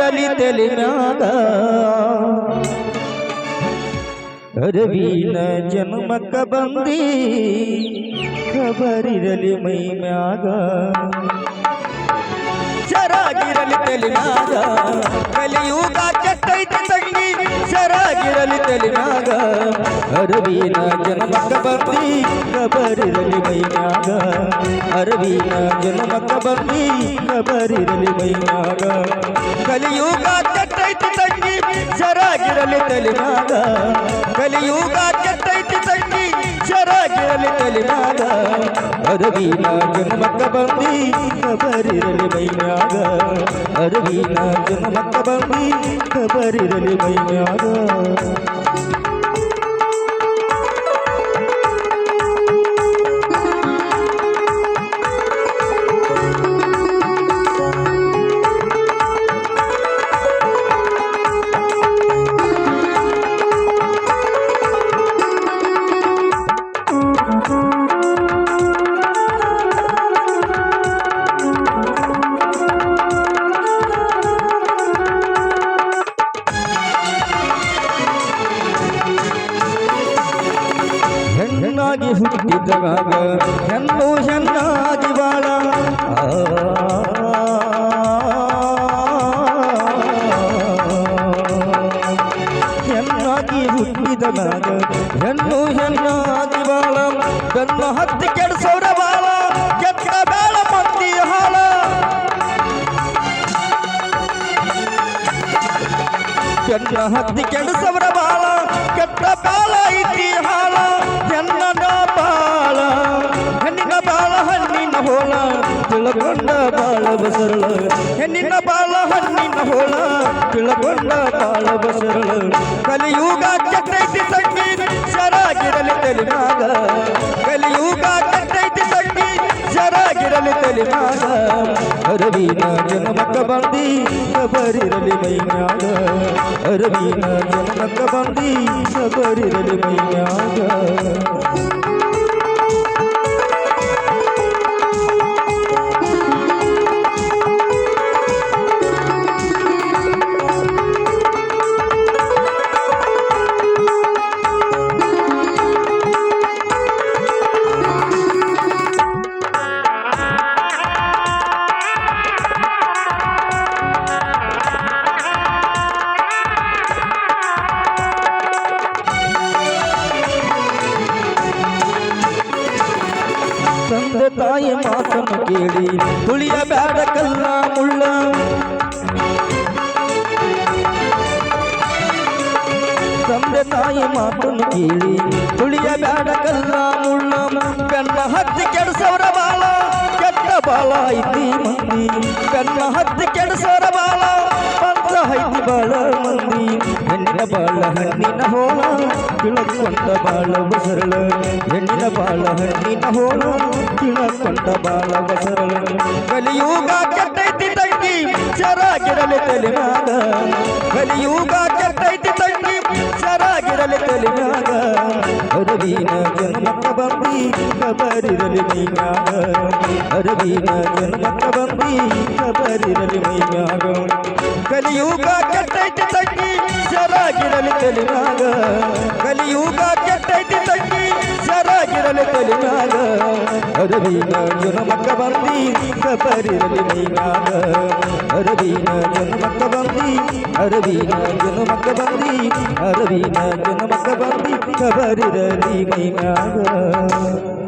ಖಬರಿರಲಿ ತೆಲಿನಾಗ ಅರವಿನ ಜನ್ಮಕ್ಕ ಬಂದಿ ಖಬರಿರಲಿ ಮೈ ಮ್ಯಾಗ ಶರಾಗಿರಲಿ ತೆಲಿನಾಗ ಕಲಿಯುಗ ಕೆಟ್ಟೈತಿ ತಂಗಿ ಶರಾಗಿರಲಿ ತೆಲಿನಾಗ ಅರವಿನ ಜನ್ಮಕ್ಕ ಬಂದಿ ಖಬರಿರಲಿ ಮೈ ಮ್ಯಾಗ ಅರವಿನ ಜನ್ಮಕ್ಕ ಬಂದಿ ಖಬರಿರಲಿ ಮೈ ಮ್ಯಾಗ ಕಲಿಯುಗ ಕೆಟ್ಟೈತಿ ತಂಗಿ ಶರಾಗಿರಲಿ ತೆಲಿನಾಗ ಕಲಿಯುಗ ಕೆಟ್ಟೈತಿ ತಂಗಿ ಶರಾಗಿರಲಿ ತೆಲಿನಾಗ ಅರವಿನ ಜನ್ಮಕ್ಕ ಬಂದಿ ಖಬರಿರಲಿ ಮೈ ಮ್ಯಾಗ ಅರವಿನ ಜನ್ಮಕ್ಕ ಬಂದಿ ಖಬರಿರಲಿ ಮೈ ಮ್ಯಾಗ ಹೆಣ್ಣಾಗಿ ಹುಟ್ಟಿದಾಗ ಹೆಣ್ಣು ಹೆಣ್ಣಾಗಿ ಬಾಳ ಹೆಣ್ಣಾಗಿ ಹುಟ್ಟಿದಾಗ ಹೆಣ್ಣು ಹೆಣ್ಣಾಗಿ ಬಾಳ ಗನ್ನ ಹತ್ತಿ ಕೆಡಿಸೋರ ಬಾಳ ಕೆಟ್ಟ ಬೇಳ ಮಂದಿ ಹಾಳ ಕೆಟ್ಟ ಹತ್ತಿ ಕೆಡಿಸೋರ ಬಾಳ ಕೆಟ್ಟ ಬಾಳ ಐತಿ ಹಾಳ ಹೆಣ್ಣಿನ ಬಾಳ ಹೆಣ್ಣಿನ ಬಾಳ ಹಣ್ಣಿನ ಹೋಳ ತಿಳ್ಕೊಂಡ ಬಾಳ ಬಸರಳ ಹೆಣ್ಣಿನ ಬಾಳ ಹಣ್ಣಿನ ಹೋಳ ತಿಳ್ಕೊಂಡ ಬಾಳ ಬಸರಳ ಕಲಿಯುಗ ಕೆಟ್ಟೈತಿ ತಂಗಿ ಶರಾಗಿರಲಿ ತೆಲಿನಾಗ ಕಲಿಯುಗ ಕೆಟ್ಟೈತಿ ತಂಗಿ ಶರಾಗಿರಲಿ ತೆಲಿನಾಗ ಅರವಿನ ಜನ್ಮಕ್ಕ ಬಂದಿ ಖಬರಿರಲಿ ಮೈ ಮ್ಯಾಗ ಅರವಿನ ಜನ್ಮಕ್ಕ ಬಂದಿ ಖಬರಿರಲಿ ಮೈ ಮ್ಯಾಗ ತಂದೆ ತಾಯಿ ಮಾತನ್ನು ಕೇಳಿ ತುಳಿಯ ಬ್ಯಾಡ ಕಲ್ಲ ಮುಳ್ಳ ತಂದೆ ತಾಯಿ ಮಾತನ್ನು ಕೇಳಿ ತುಳಿಯ ಬ್ಯಾಡ ಕಲ್ಲ ಮುಳ್ಳ ಬೆನ್ನ ಹತ್ತಿ ಕೆಡಿಸೋರ ಬಾಳ ಕೆಟ್ಟ ಬಾಳ ಐತಿ ಮಂದಿ ಬೆನ್ನ ಹತ್ತಿ ಕೆಡಿಸೋರ ಬಾಳ ಪಂಚ ಐತಿ ಬಾಳ ಮಂದಿ ಹೆಣ್ಣಿನ ಬಾಳ ಹಣ್ಣಿನ ಹೋಳ ತಿಳಕೊಂಡ ಬಾಳ ಬಸರಳ ಹೆಣ್ಣಿನ ಬಾಳ ಹಣ್ಣಿನ ಹೋಳ ತಿಳಕೊಂಡ ಬಾಳ ಬಸರಳ ಕಲಿಯುಗ ಕೆಟ್ಟೈತಿ ತಂಗಿ ಶರಾಗಿರಲಿ ತೆಲಿನಾಗ ಕಲಿಯುಗ ಕೆಟ್ಟೈತಿ ತಂಗಿ ಶರಾಗಿರಲಿ ತೆಲಿನಾಗ ಅರವಿನ ಜನ್ಮಕ್ಕ ಬಂದಿ ಖಬರಿರಲಿ ಮೈ ಮ್ಯಾಗ ಅರವಿನ ಜನ್ಮಕ್ಕ ಬಂದಿ ಖಬರಿರಲಿ ಮೈ ಮ್ಯಾಗ ಕಲಿಯುಗ ಕೆಟ್ಟೈತಿ ತಂಗಿ ಶರಾಗಿರಲಿ ತೆಲಿನಾಗ ಕಲಿಯುಗ ಕೆಟ್ಟೈತಿ ತಂಗಿ ಶರಾಗಿರಲಿ ತೆಲಿನಾಗ ಅರವಿನ ಜನ್ಮಕ್ಕ ಬಂದಿ ಖಬರಿರಲಿ ಮೈ ಮ್ಯಾಗ ಅರವಿನ ಜನ್ಮಕ್ಕ ಬಂದಿ ಅರವಿನ ಜನ್ಮಕ್ಕ ಬಂದಿ ಅರವಿನ ಜನ್ಮಕ್ಕ ಬಂದಿ ಖಬರಿರಲಿ ಮೈ ಮ್ಯಾಗ